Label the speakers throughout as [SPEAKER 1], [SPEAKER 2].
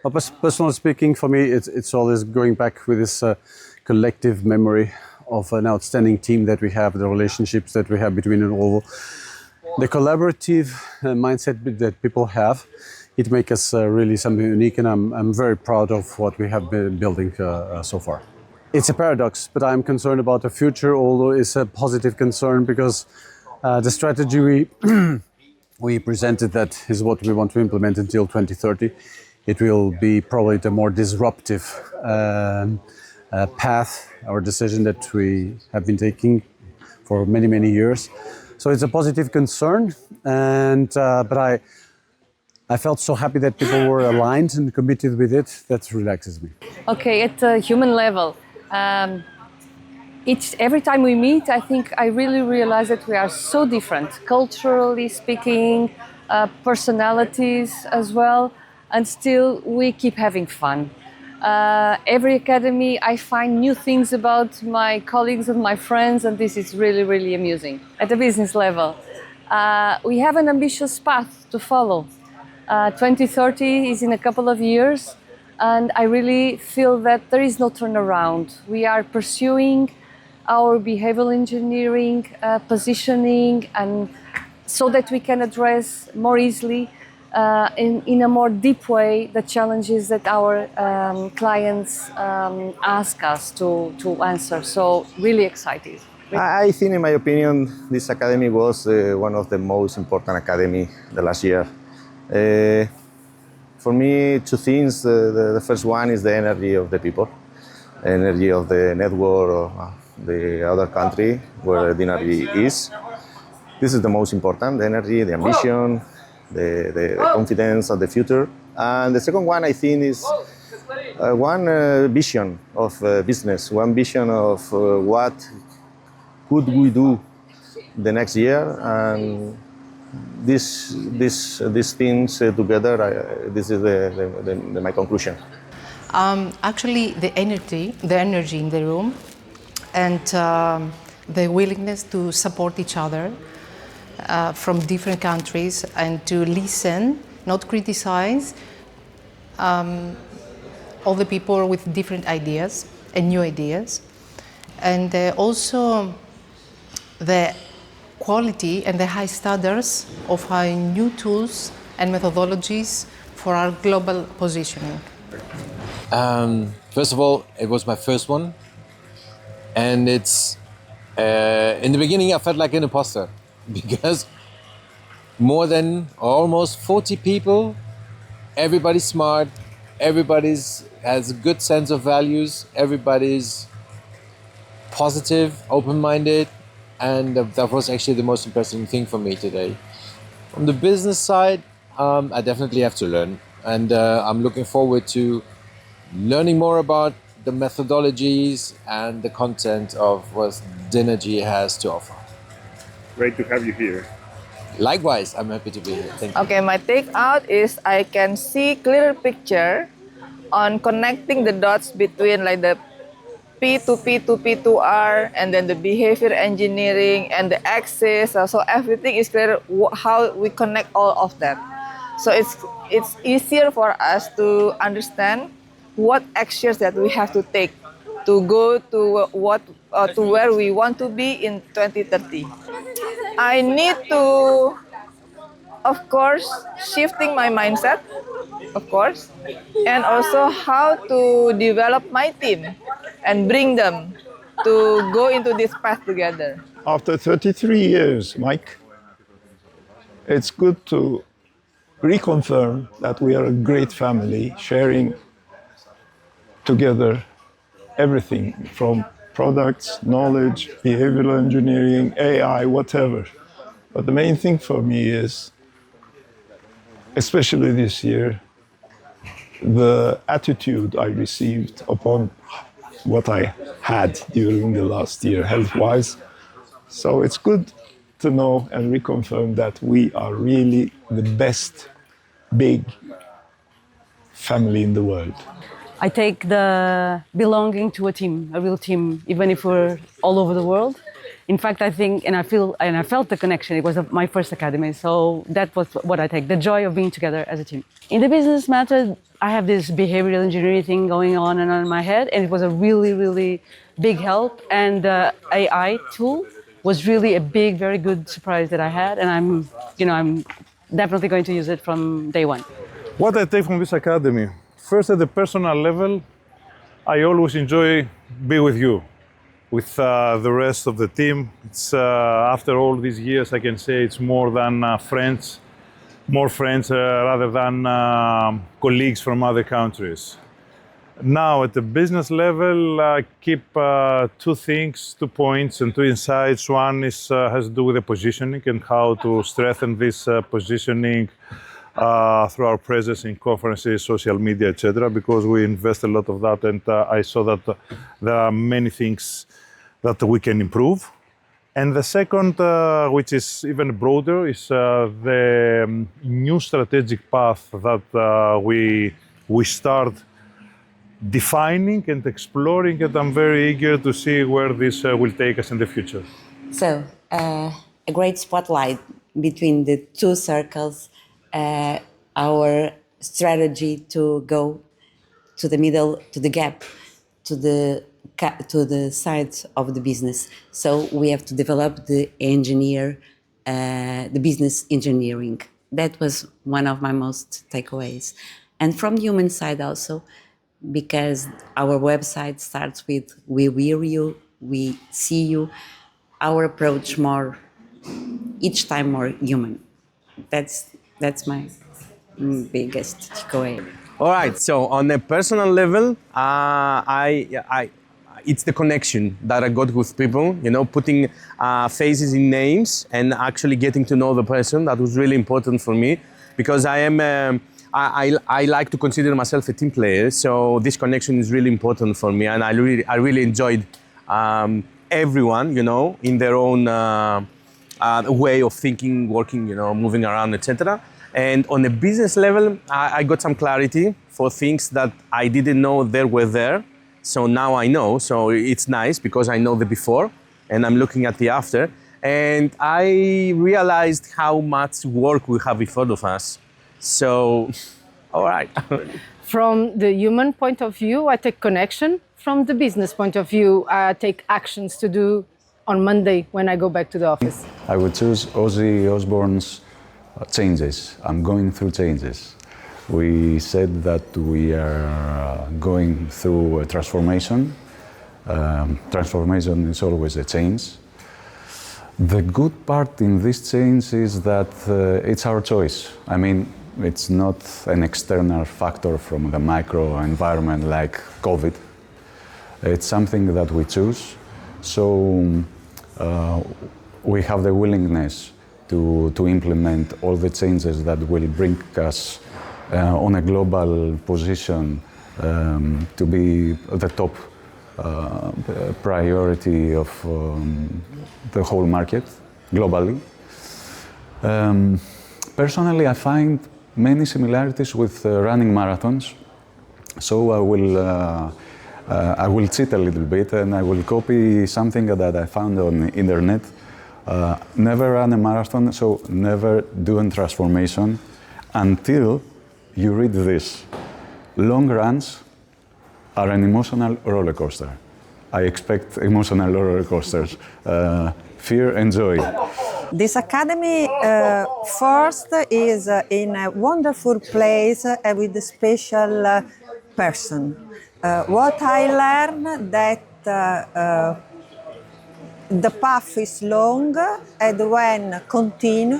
[SPEAKER 1] Personally speaking, for me, it's always going back with this collective memory of an outstanding team that we have, the relationships that we have between an all, the collaborative mindset that people have. It makes us really something unique, and I'm very proud of what we have been building so far. It's a paradox, but I'm concerned about the future, although it's a positive concern because the strategy we presented, that is what we want to implement until 2030. It will be probably the more disruptive path or decision that we have been taking for many, many years. So it's a positive concern, and but I felt so happy that people were aligned and committed with it. That relaxes me.
[SPEAKER 2] Okay, at a human level, every time we meet, I think I really realize that we are so different, culturally speaking, personalities as well, and still we keep having fun. Every academy, I find new things about my colleagues and my friends, and this is really, really amusing. At the business level, we have an ambitious path to follow. 2030 is in a couple of years, and I really feel that there is no turnaround. We are pursuing our behavioral engineering positioning, and so that we can address more easily in a more deep way the challenges that our clients ask us to answer. So really excited.
[SPEAKER 3] I think, in my opinion, this academy was one of the most important academy the last year. For me, two things. The first one is the energy of the people, energy of the network of the other country where Dynargie is. This is the most important, the energy, the ambition, the confidence of the future. And the second one, I think, is one vision of business, one vision of what could we do the next year. And these things together, this is my conclusion.
[SPEAKER 4] Actually, the energy in the room, and the willingness to support each other from different countries, and to listen, not criticize, all the people with different ideas and new ideas, and also the quality and the high standards of our new tools and methodologies for our global positioning.
[SPEAKER 5] First of all, it was my first one, and it's in the beginning I felt like an imposter because more than almost 40 people, everybody's smart, everybody's has a good sense of values, everybody's positive, open-minded, and that was actually the most impressive thing for me today. From the business side, I definitely have to learn, and I'm looking forward to learning more about the methodologies and the content of what Dynargie has to offer.
[SPEAKER 6] Great to have you here.
[SPEAKER 5] Likewise, I'm happy to be here. Thank you.
[SPEAKER 7] Okay, my take out is I can see clear picture on connecting the dots between like the P to P to P to R, and then the behavior engineering and the axis. So everything is clear how we connect all of that. So it's easier for us to understand what actions that we have to take to go to to where we want to be in 2030. I need to, of course, shifting my mindset, of course, and also how to develop my team and bring them to go into this path together.
[SPEAKER 8] After 33 years, Mike, it's good to reconfirm that we are a great family, sharing together everything from products, knowledge, behavioral engineering, AI, whatever. But the main thing for me is, especially this year, the attitude I received upon what I had during the last year, health-wise. So it's good to know and reconfirm that we are really the best big family in the world.
[SPEAKER 2] I take the belonging to a team, a real team, even if we're all over the world.
[SPEAKER 9] In fact, I think, and I feel, and I felt the connection. It was my first academy, so that was what I take, the joy of being together as a team. In the business matter, I have this behavioral engineering thing going on and on in my head, and it was a really, really big help. And the AI tool was really a big, very good surprise that I had, and I'm definitely going to use it from day one.
[SPEAKER 10] What I take from this academy, first at the personal level, I always enjoy being with you, with the rest of the team. It's after all these years, I can say it's more than friends, more friends rather than colleagues from other countries. Now, at the business level, I keep 2 things, 2 points and 2 insights. One is, has to do with the positioning and how to strengthen this positioning through our presence in conferences, social media, etc., because we invest a lot of that, and I saw that there are many things that we can improve. And the second, which is even broader, is the new strategic path that we start defining and exploring, and I'm very eager to see where this will take us in the future.
[SPEAKER 11] So, a great spotlight between the 2 circles, our strategy to go to the middle, to the gap, to the sides of the business. So we have to develop the business engineering. That was one of my most takeaways. And from the human side also, because our website starts with we hear you, we see you, our approach more, each time more human. That's my biggest takeaway.
[SPEAKER 12] All right. So on a personal level, it's the connection that I got with people. You know, putting faces in names and actually getting to know the person. That was really important for me because I am. I like to consider myself a team player. So this connection is really important for me, and I really enjoyed everyone. You know, in their own. Way of thinking, working, you know, moving around, etc. And on a business level, I got some clarity for things that I didn't know there were there. So now I know. So it's nice because I know the before and I'm looking at the after. And I realized how much work we have in front of us. So, all right.
[SPEAKER 13] From the human point of view, I take connection. From the business point of view, I take actions to do on Monday when I go back to the office.
[SPEAKER 14] I would choose Ozzy Osbourne's changes. I'm going through changes. We said that we are going through a transformation. Transformation is always a change. The good part in this change is that it's our choice. I mean, it's not an external factor from the micro environment like COVID. It's something that we choose. So we have the willingness to implement all the changes that will bring us on a global position to be the top priority of the whole market globally. Personally, I find many similarities with running marathons, so I will cheat a little bit and I will copy something that I found on the internet. Never run a marathon, so never do a transformation until you read this. Long runs are an emotional roller coaster. I expect emotional roller coasters. Fear and joy.
[SPEAKER 15] This academy first is in a wonderful place with a special person. What I learned that the path is long and when continue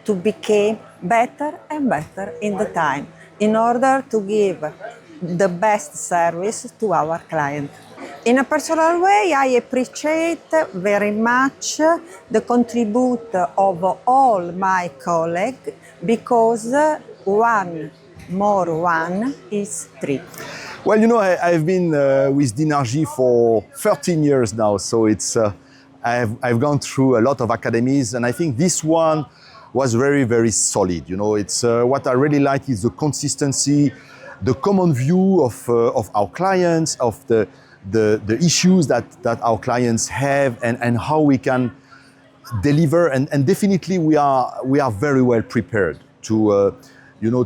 [SPEAKER 15] to become better and better in the time in order to give the best service to our client. In a personal way, I appreciate very much the contribution of all my colleagues because 1 more 1 is 3.
[SPEAKER 16] Well, you know, I've been with Dynargie for 13 years now, so it's I've gone through a lot of academies, and I think this one was very, very solid. You know, it's what I really like is the consistency, the common view of our clients, of the the issues that our clients have and how we can deliver. And definitely we are very well prepared to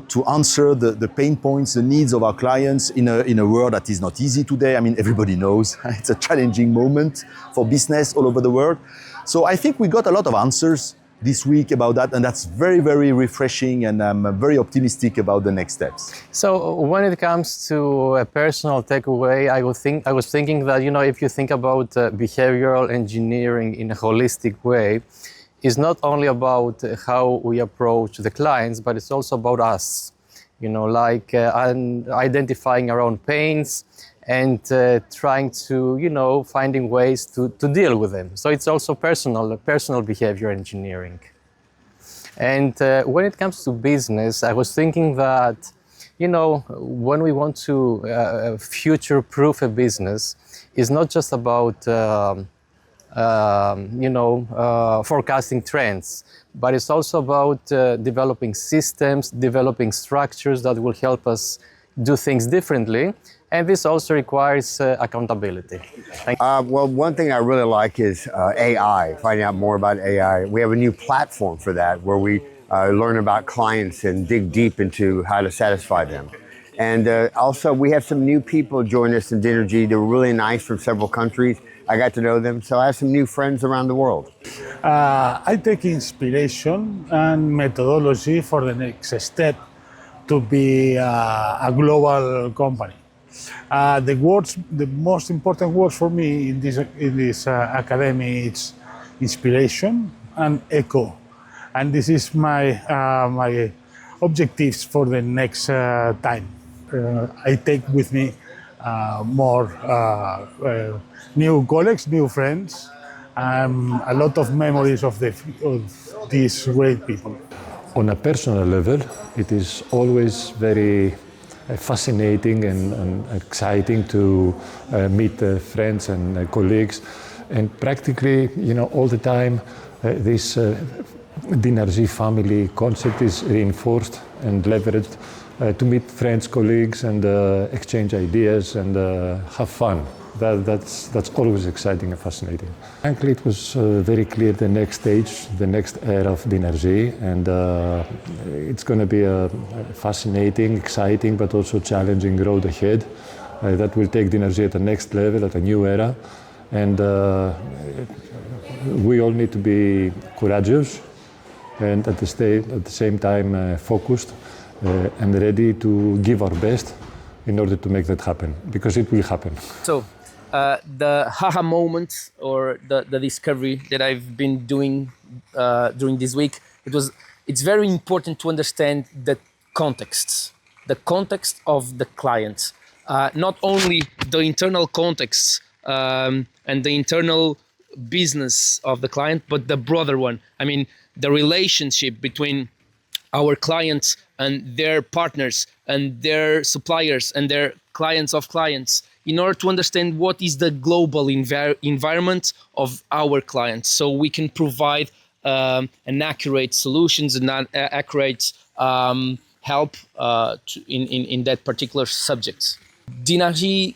[SPEAKER 16] to answer the pain points, the needs of our clients in a world that is not easy today. I mean, everybody knows it's a challenging moment for business all over the world. So I think we got a lot of answers this week about that, and that's very, very refreshing, and I'm very optimistic about the next steps.
[SPEAKER 17] So when it comes to a personal takeaway, I was thinking that, if you think about behavioral engineering in a holistic way, it's not only about how we approach the clients, but it's also about us, identifying our own pains and trying to, finding ways to deal with them. So it's also personal behavior engineering. And when it comes to business, I was thinking that, when we want to future-proof a business, it's not just about, forecasting trends, but it's also about developing systems, developing structures that will help us do things differently. And this also requires accountability.
[SPEAKER 18] Well, one thing I really like is AI, finding out more about AI. We have a new platform for that where we learn about clients and dig deep into how to satisfy them. And also we have some new people join us in Dynargie. They're really nice from several countries. I got to know them, so I have some new friends around the world.
[SPEAKER 10] I take inspiration and methodology for the next step to be a global company. The most important words for me in this academy is inspiration and echo, and this is my my objectives for the next time. I take with me more new colleagues, new friends, a lot of memories of these great people.
[SPEAKER 19] On a personal level, it is always very fascinating and exciting to meet friends and colleagues, and practically, all the time, this Dynargie family concept is reinforced and leveraged to meet friends, colleagues, and exchange ideas and have fun. That's always exciting and fascinating. Frankly, it was very clear the next stage, the next era of Dynargie, and it's going to be a fascinating, exciting, but also challenging road ahead that will take Dynargie at the next level, at a new era. And we all need to be courageous and at the same time focused and ready to give our best in order to make that happen, because it will happen.
[SPEAKER 20] So, the haha moment or the discovery that I've been doing during this week, it's very important to understand the context of the client, not only the internal context and the internal business of the client, but the broader one. I mean, the relationship between our clients and their partners and their suppliers and their clients of clients, in order to understand what is the global environment of our clients, so we can provide an accurate solutions and accurate help in that particular subject. Dynargie,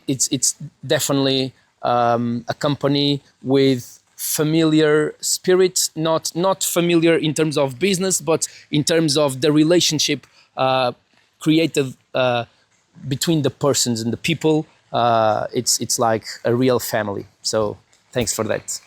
[SPEAKER 20] it's definitely a company with familiar spirit, not familiar in terms of business, but in terms of the relationship created between the persons and the people. It's like a real family. So thanks for that.